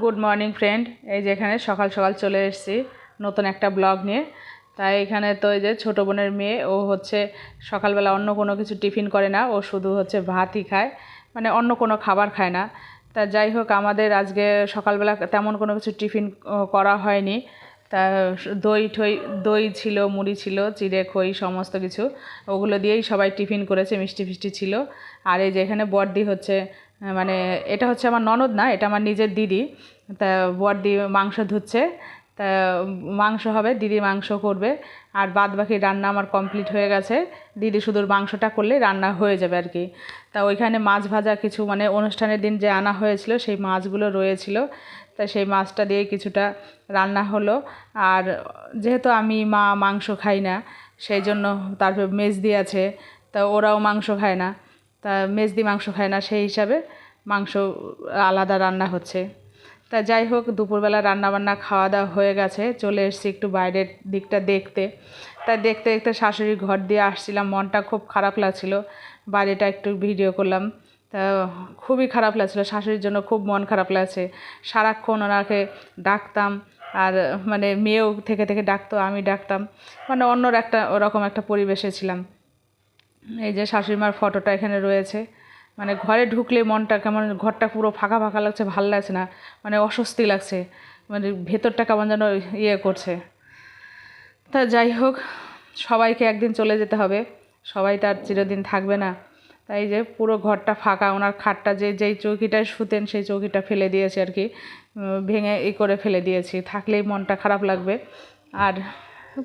Good morning friend. এই যে এখানে সকাল সকাল চলে এসেছি নতুন একটা ব্লগ নিয়ে। তাই এখানে তো এই যে ছোটো বোনের মেয়ে, ও হচ্ছে সকালবেলা অন্য কোনো কিছু টিফিন করে না, ও শুধু হচ্ছে ভাতই খায়, মানে অন্য কোনো খাবার খায় না। তা যাই হোক, আমাদের আজকে সকালবেলা তেমন কোনো কিছু টিফিন করা হয়নি। তা দই ছিল, মুড়ি ছিল, চিড়ে খই সমস্ত কিছু, ওগুলো দিয়েই সবাই টিফিন করেছে, মিষ্টি ফিষ্টি ছিল। আর এই যে এখানে বড়দি হচ্ছে, মানে এটা হচ্ছে আমার ননদ না, এটা আমার নিজের দিদি। তা বড়দি মাংস ধুচ্ছে, তা মাংস হবে, দিদি মাংস করবে। আর বাদ বাকি রান্না আমার কমপ্লিট হয়ে গেছে, দিদি শুধু মাংসটা করলে রান্না হয়ে যাবে আর কি। তা ওইখানে মাছ ভাজা কিছু, মানে অনুষ্ঠানের দিন যে আনা হয়েছিল সেই মাছগুলো রয়েছিল, তা সেই মাছটা দিয়ে কিছুটা রান্না হলো। আর যেহেতু আমি মা মাংস খাই না, সেই জন্য, তারপর মেজদি আছে, তা ওরাও মাংস খায় না, তা মেজদি মাংস খায় না, সেই হিসাবে মাংস আলাদা রান্না হচ্ছে। তা যাই হোক, দুপুরবেলা রান্নাবান্না খাওয়া দাওয়া হয়ে গেছে, চলে এসেছি একটু বাইরের দিকটা দেখতে। তাই দেখতে দেখতে শাশুড়ির ঘর দিয়ে আসছিলাম, মনটা খুব খারাপ লাগছিল, বাইরেটা একটু ভিডিও করলাম। তা খুবই খারাপ লাগছিলো, শাশুড়ির জন্য খুব মন খারাপ লাগছে। সারাক্ষণ ওনাকে ডাকতাম, আর মানে মেয়েও থেকে থেকে ডাকতো, আমি ডাকতাম, মানে অন্যর একটা ওরকম একটা পরিবেশে ছিলাম। এই যে শাশুড়িমার ফটোটা এখানে রয়েছে। মানে ঘরে ঢুকলে মনটা কেমন, ঘরটা পুরো ফাঁকা ফাঁকা লাগছে, ভালো লাগছে না, মানে অস্বস্তি লাগছে, মানে ভেতরটা কেমন যেন ইয়ে করছে। তা যাই হোক, সবাইকে একদিন চলে যেতে হবে, সবাই তার চিরদিন থাকবে না। তাই যে পুরো ঘরটা ফাঁকা, ওনার খাটটা যেই চৌকিটায় শুতেন সেই চৌকিটা ফেলে দিয়েছে আর কি, ভেঙে করে ফেলে দিয়েছি, থাকলেই মনটা খারাপ লাগবে। আর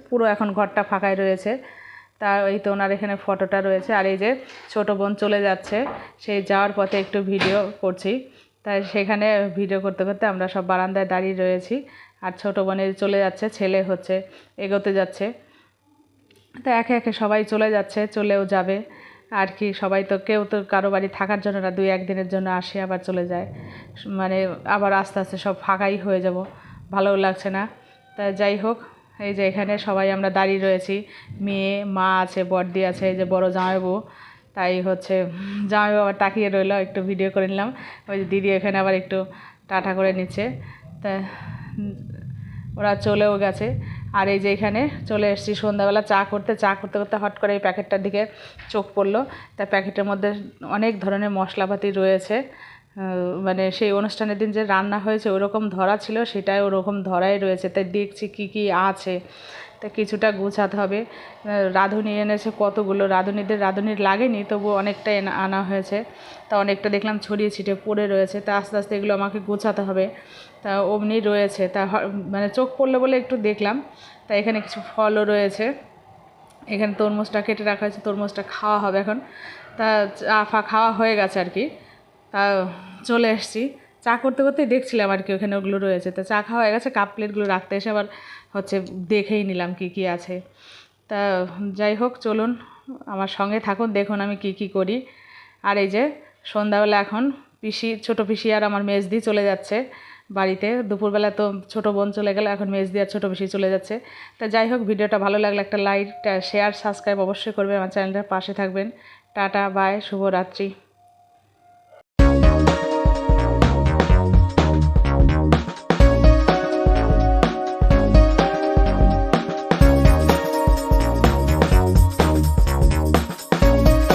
পুরো এখন ঘরটা ফাঁকাই রয়েছে। তা এই তো ওনার এখানে ফটোটা রয়েছে। আর এই যে ছোটো বোন চলে যাচ্ছে, সেই যাওয়ার পথে একটু ভিডিও করছি। তাই সেখানে ভিডিও করতে করতে আমরা সব বারান্দায় দাঁড়িয়ে রয়েছি। আর ছোটো বোনের চলে যাচ্ছে, ছেলে হচ্ছে এগোতে যাচ্ছে। তা একে একে সবাই চলে যাচ্ছে, চলেও যাবে আর কি। সবাই তো, কেউ তো কারো বাড়ি থাকার জন্য না, 2-1 দিনের জন্য আসে আবার চলে যায়, মানে আবার আস্তে আস্তে সব ফাঁকাই হয়ে যাব, ভালোও লাগছে না। তা যাই হোক, এই যে এখানে সবাই আমরা দাঁড়িয়ে রয়েছি, মেয়ে, মা আছে, বড়দি আছে, এই যে বড় জামাইবাবু। তাই হচ্ছে জামাইবাবু আবার তাকিয়ে রইলো, একটু ভিডিও করে নিলাম। ওই যে দিদি এখানে আবার একটু টাটা করে নিচ্ছে। তা ওরা চলেও গেছে। আর এই যে এখানে চলে এসেছি সন্ধ্যাবেলা চা করতে করতে হট করে এই প্যাকেটটার দিকে চোখ পড়লো। তা প্যাকেটের মধ্যে অনেক ধরনের মশলাপাতি রয়েছে, মানে সেই অনুষ্ঠানের দিন যে রান্না হয়েছে ওরকম ধরা ছিল, সেটাই ওরকম ধরাই রয়েছে। তাই দেখছি কি কি আছে, তা কিছুটা গোছাতে হবে। রাঁধুনি এনেছে কতগুলো, রাঁধুনির লাগেনি, তবু অনেকটাই আনা হয়েছে। তা অনেকটা দেখলাম ছড়িয়ে ছিটিয়ে পড়ে রয়েছে, তা আস্তে আস্তে এগুলো আমাকে গোছাতে হবে। তা অমনি রয়েছে, তা মানে চোখ পড়লো বলে একটু দেখলাম। তা এখানে কিছু ফলও রয়েছে, এখানে তরমুজটা কেটে রাখা হয়েছে, তরমুজটা খাওয়া হবে এখন। তা চা খাওয়া হয়ে গেছে আর কি। তা চলে এসেছি, চা করতে করতেই দেখছিলাম আর কি ওখানে ওগুলো রয়েছে। তা চা খাওয়া হয়ে গেছে, কাপ প্লেটগুলো রাখতে এসে আবার হচ্ছে দেখেই নিলাম কি কি আছে। তা যাই হোক, চলুন আমার সঙ্গে থাকুন, দেখুন আমি কি কি করি। আর এই যে সন্ধ্যাবেলা এখন ছোটো পিসি আর আমার মেজদি চলে যাচ্ছে বাড়িতে। দুপুরবেলা তো ছোটো বোন চলে গেল, এখন মেজদি আর ছোটো পিসি চলে যাচ্ছে। তা যাই হোক, ভিডিওটা ভালো লাগলে একটা লাইক, শেয়ার, সাবস্ক্রাইব অবশ্যই করবেন, আমার চ্যানেলটার পাশে থাকবেন। টাটা, বাই, শুভরাত্রি।